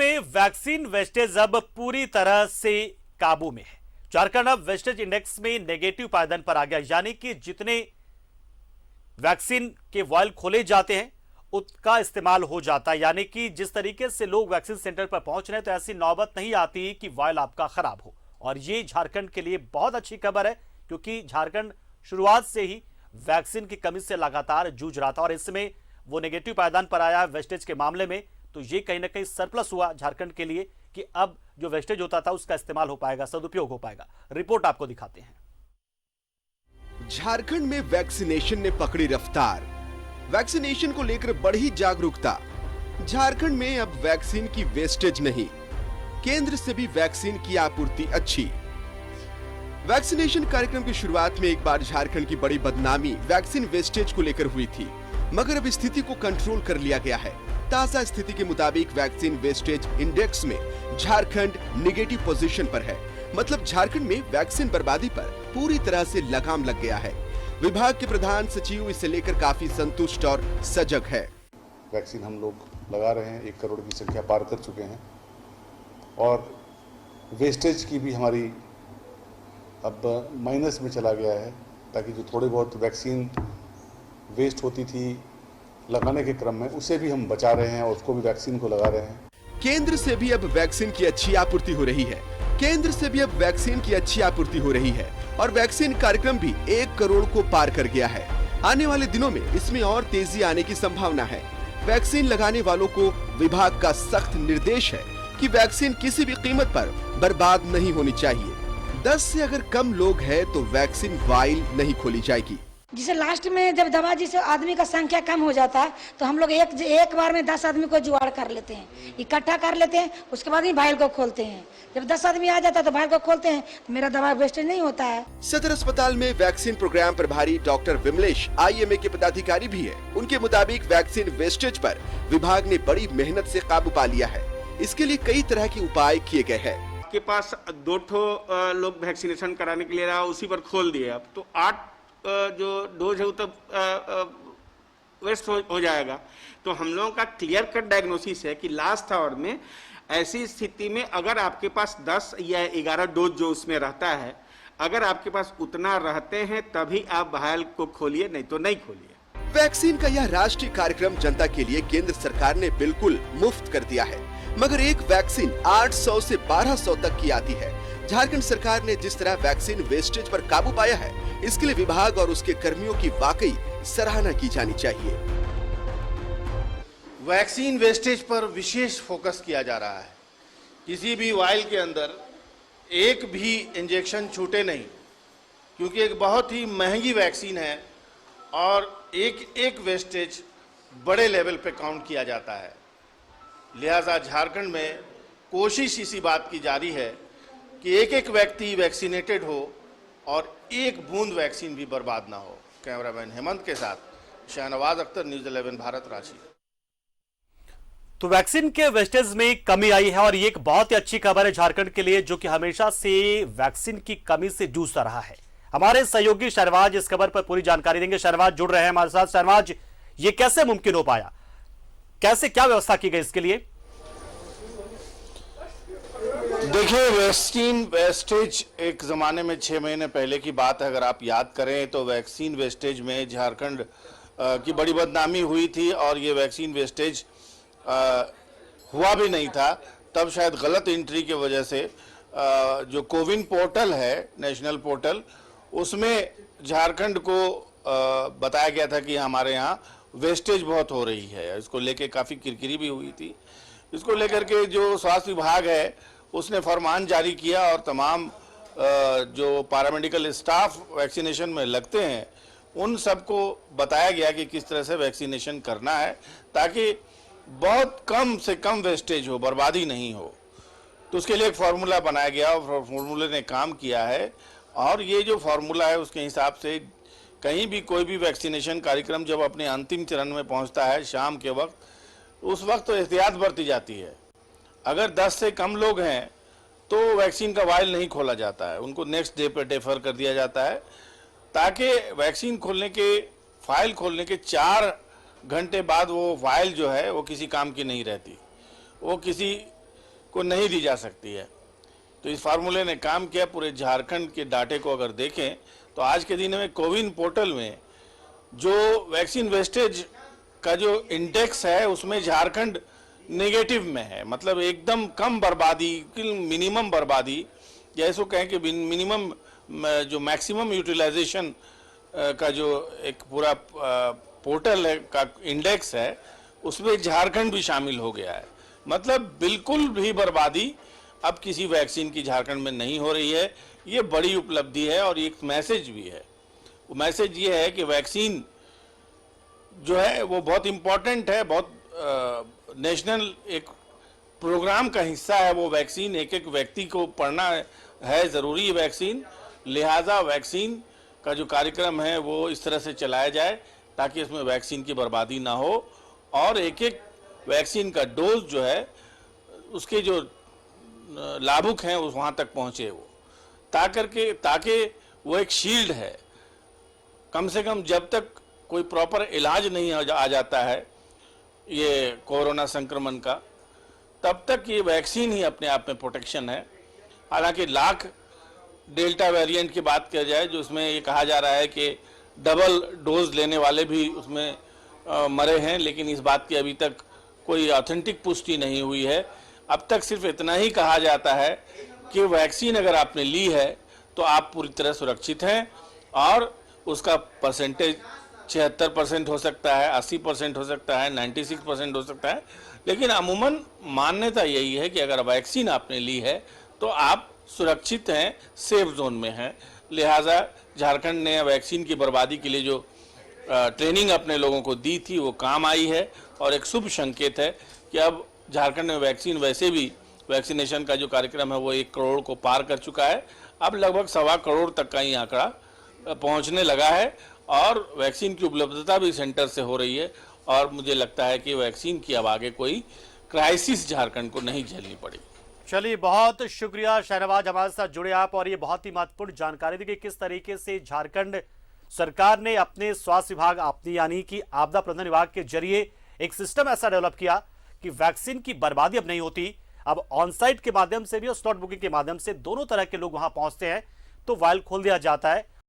में vaccine wastage अब पूरी तरह से काबू में है। झारखंड अब वेस्टेज इंडेक्स में नेगेटिव पायदान पर आ गया, यानी कि जितने वैक्सीन के वायल खोले जाते हैं उसका इस्तेमाल हो जाता है। यानी कि जिस तरीके से लोग वैक्सीन सेंटर पर पहुंच रहे हैं तो ऐसी नौबत नहीं आती कि वायल आपका खराब हो। और ये झारखंड के लिए बहुत अच्छी खबर है, क्योंकि झारखंड शुरुआत से ही वैक्सीन की कमी से लगातार जूझ रहा था और इसमें वो नेगेटिव पायदान पर आया है वेस्टेज के मामले में। तो ये कहीं ना कहीं सरप्लस हुआ झारखंड के लिए कि अब जो वेस्टेज होता था उसका इस्तेमाल हो पाएगा, सदुपयोग हो पाएगा। रिपोर्ट आपको दिखाते हैं। झारखंड में वैक्सीनेशन ने पकड़ी रफ्तार। वैक्सीनेशन को लेकर बढ़ी जागरूकता। झारखंड में अब वैक्सीन की वेस्टेज नहीं, केंद्र से भी वैक्सीन की आपूर्ति अच्छी। वैक्सीनेशन कार्यक्रम की शुरुआत में एक बार झारखंड की बड़ी बदनामी वैक्सीन वेस्टेज को लेकर हुई थी, मगर अब स्थिति को कंट्रोल कर लिया गया है। ताजा स्थिति के मुताबिक वैक्सीन वेस्टेज इंडेक्स में झारखंड नेगेटिव पोजीशन पर है। मतलब झारखंड में वैक्सीन बर्बादी पर पूरी तरह से लगाम लग गया है। विभाग के प्रधान सचिव इसे लेकर काफी संतुष्ट और सजग है। वैक्सीन हम लोग लगा रहे हैं, 1 करोड़ की संख्या पार कर चुके हैं और वेस्टेज की भी हमारी अब माइनस में चला गया है, ताकि जो थोड़े बहुत वैक्सीन वेस्ट होती थी लगाने के क्रम में उसे भी हम बचा रहे हैं और उसको भी वैक्सीन को लगा रहे हैं। केंद्र से भी अब वैक्सीन की अच्छी आपूर्ति हो रही है। केंद्र से भी अब वैक्सीन की अच्छी आपूर्ति हो रही है और वैक्सीन कार्यक्रम भी 1 करोड़ को पार कर गया है। आने वाले दिनों में इसमें और तेजी आने की संभावना है। वैक्सीन लगाने वालों को विभाग का सख्त निर्देश है कि वैक्सीन किसी भी कीमत पर बर्बाद नहीं होनी चाहिए। 10 से अगर कम लोग हैं तो वैक्सीन वाइल नहीं खोली जाएगी। जिसे लास्ट में जब दवा जिसे आदमी का संख्या कम हो जाता है तो हम लोग एक बार में 10 आदमी को जुगाड़ कर लेते हैं, इकट्ठा कर लेते हैं, उसके बाद ही वाइल को खोलते हैं। जब 10 आदमी आ जाता है तो वाइल को खोलते हैं, तो मेरा दवा वेस्टेज नहीं होता है। सदर अस्पताल में वैक्सीन प्रोग्राम प्रभारी डॉक्टर विमलेश IMA के पदाधिकारी भी है। उनके मुताबिक वैक्सीन वेस्टेज पर विभाग ने बड़ी मेहनत से काबू पा लिया है। इसके लिए कई तरह के उपाय किए गए हैं। आपके पास 2 लोग वैक्सीनेशन कराने के लिए रहा, उसी पर खोल दिए, अब तो 8 जो डोज है वो तब वेस्ट हो जाएगा। तो हम लोगों का क्लियर कट डायग्नोसिस है कि लास्ट आवर में ऐसी स्थिति में अगर आपके पास 10 या 11 डोज जो उसमें रहता है, अगर आपके पास उतना रहते हैं तभी आप वायल को खोलिए, नहीं तो नहीं खोलिए। वैक्सीन का यह राष्ट्रीय कार्यक्रम जनता के लिए केंद्र सरकार ने बिल्कुल मुफ्त कर दिया है, मगर एक वैक्सीन 800 से 1200 तक की आती है। झारखंड सरकार ने जिस तरह वैक्सीन वेस्टेज पर काबू पाया है, इसके लिए विभाग और उसके कर्मियों की वाकई सराहना की जानी चाहिए। वैक्सीन वेस्टेज पर विशेष फोकस किया जा रहा है। किसी भी वाइल के अंदर एक भी इंजेक्शन छूटे नहीं, क्योंकि एक बहुत ही महंगी वैक्सीन है और एक वेस्टेज बड़े लेवल पे काउंट किया जाता है। लिहाजा झारखंड में कोशिश इसी बात की जारी है कि एक व्यक्ति वैक्सीनेटेड हो और एक बूंद वैक्सीन भी बर्बाद ना हो। कैमरामैन हेमंत के साथ शाहनवाज अख्तर, न्यूज़ 11 भारत, रांची। तो वैक्सीन के वेस्टेज में कमी आई है और ये एक बहुत ही अच्छी खबर है झारखंड के लिए, जो कि हमेशा से वैक्सीन की कमी से जूझता रहा है। हमारे सहयोगी शहनवाज इस खबर पर पूरी जानकारी देंगे। शहनवाज जुड़ रहे हैं हमारे साथ। शहनवाज, ये कैसे मुमकिन हो पाया, कैसे क्या व्यवस्था की गई इसके लिए? देखिए, वैक्सीन वेस्टेज एक ज़माने में 6 महीने पहले की बात है। अगर आप याद करें तो वैक्सीन वेस्टेज में झारखंड की बड़ी बदनामी हुई थी और ये वैक्सीन वेस्टेज हुआ भी नहीं था। तब शायद गलत एंट्री की वजह से जो कोविन पोर्टल है, नेशनल पोर्टल, उसमें झारखंड को बताया गया था कि हमारे यहाँ वेस्टेज बहुत हो रही है। इसको लेके काफ़ी किरकिरी भी हुई थी। इसको लेकर के जो स्वास्थ्य विभाग है उसने फरमान जारी किया और तमाम जो पैरामेडिकल स्टाफ वैक्सीनेशन में लगते हैं उन सबको बताया गया कि किस तरह से वैक्सीनेशन करना है, ताकि बहुत कम से कम वेस्टेज हो, बर्बादी नहीं हो। तो उसके लिए एक फार्मूला बनाया गया और फार्मूले ने काम किया है। और ये जो फार्मूला है उसके हिसाब से कहीं भी कोई भी वैक्सीनेशन कार्यक्रम जब अपने अंतिम चरण में पहुंचता है शाम के वक्त, उस वक्त तो एहतियात बरती जाती है। अगर 10 से कम लोग हैं तो वैक्सीन का वाइल नहीं खोला जाता है, उनको नेक्स्ट डे पर डेफर कर दिया जाता है, ताकि वैक्सीन खोलने के फाइल खोलने के 4 घंटे बाद वो फाइल जो है वो किसी काम की नहीं रहती, वो किसी को नहीं दी जा सकती है। तो इस फार्मूले ने काम किया। पूरे झारखंड के डाटे को अगर देखें तो आज के दिन में कोविन पोर्टल में जो वैक्सीन वेस्टेज का जो इंडेक्स है उसमें झारखंड नेगेटिव में है, मतलब एकदम कम बर्बादी, मिनिमम बर्बादी, या इसको कहें कि मिनिमम जो मैक्सिमम यूटिलाइजेशन का जो एक पूरा पोर्टल है का इंडेक्स है उसमें झारखंड भी शामिल हो गया है। मतलब बिल्कुल भी बर्बादी अब किसी वैक्सीन की झारखंड में नहीं हो रही है। ये बड़ी उपलब्धि है और एक मैसेज भी है। वो मैसेज ये है कि वैक्सीन जो है वो बहुत इम्पोर्टेंट है, बहुत नेशनल एक प्रोग्राम का हिस्सा है। वो वैक्सीन एक एक व्यक्ति को पढ़ना है ज़रूरी है वैक्सीन, लिहाजा वैक्सीन का जो कार्यक्रम है वो इस तरह से चलाया जाए ताकि इसमें वैक्सीन की बर्बादी ना हो और एक एक वैक्सीन का डोज जो है उसके जो लाभुक हैं उस वहाँ तक पहुँचे वो, ताकि वो एक शील्ड है। कम से कम जब तक कोई प्रॉपर इलाज नहीं आ जाता है ये कोरोना संक्रमण का, तब तक ये वैक्सीन ही अपने आप में प्रोटेक्शन है। हालांकि लाख डेल्टा वेरिएंट की बात किया जाए जो उसमें ये कहा जा रहा है कि डबल डोज लेने वाले भी उसमें मरे हैं, लेकिन इस बात की अभी तक कोई ऑथेंटिक पुष्टि नहीं हुई है। अब तक सिर्फ इतना ही कहा जाता है कि वैक्सीन अगर आपने ली है तो आप पूरी तरह सुरक्षित हैं और उसका परसेंटेज 76% हो सकता है, 80% हो सकता है, 96% हो सकता है, लेकिन अमूमन मान्यता यही है कि अगर वैक्सीन आपने ली है तो आप सुरक्षित हैं, सेफ जोन में हैं। लिहाजा झारखंड ने वैक्सीन की बर्बादी के लिए जो ट्रेनिंग अपने लोगों को दी थी वो काम आई है और एक शुभ संकेत है कि अब झारखंड में वैक्सीन वैसे भी वैक्सीनेशन का जो कार्यक्रम है वो 1 करोड़ को पार कर चुका है। अब लगभग 1.25 करोड़ तक का ही आंकड़ा पहुंचने लगा है और वैक्सीन की उपलब्धता भी सेंटर से हो रही है और मुझे लगता है कि वैक्सीन की अब आगे कोई क्राइसिस झारखंड को नहीं झेलनी पड़ेगी। चलिए, बहुत शुक्रिया शहनवाज, हमारे साथ जुड़े आप और ये बहुत ही महत्वपूर्ण जानकारी दी कि किस तरीके से झारखंड सरकार ने अपने स्वास्थ्य विभाग अपनी यानी कि आपदा प्रबंधन विभाग के जरिए एक सिस्टम ऐसा डेवलप किया कि वैक्सीन की बर्बादी अब नहीं होती। अब ऑन साइट के माध्यम से भी और स्लॉट बुकिंग के माध्यम से दोनों तरह के लोग वहां पहुंचते हैं तो वायल खोल दिया जाता है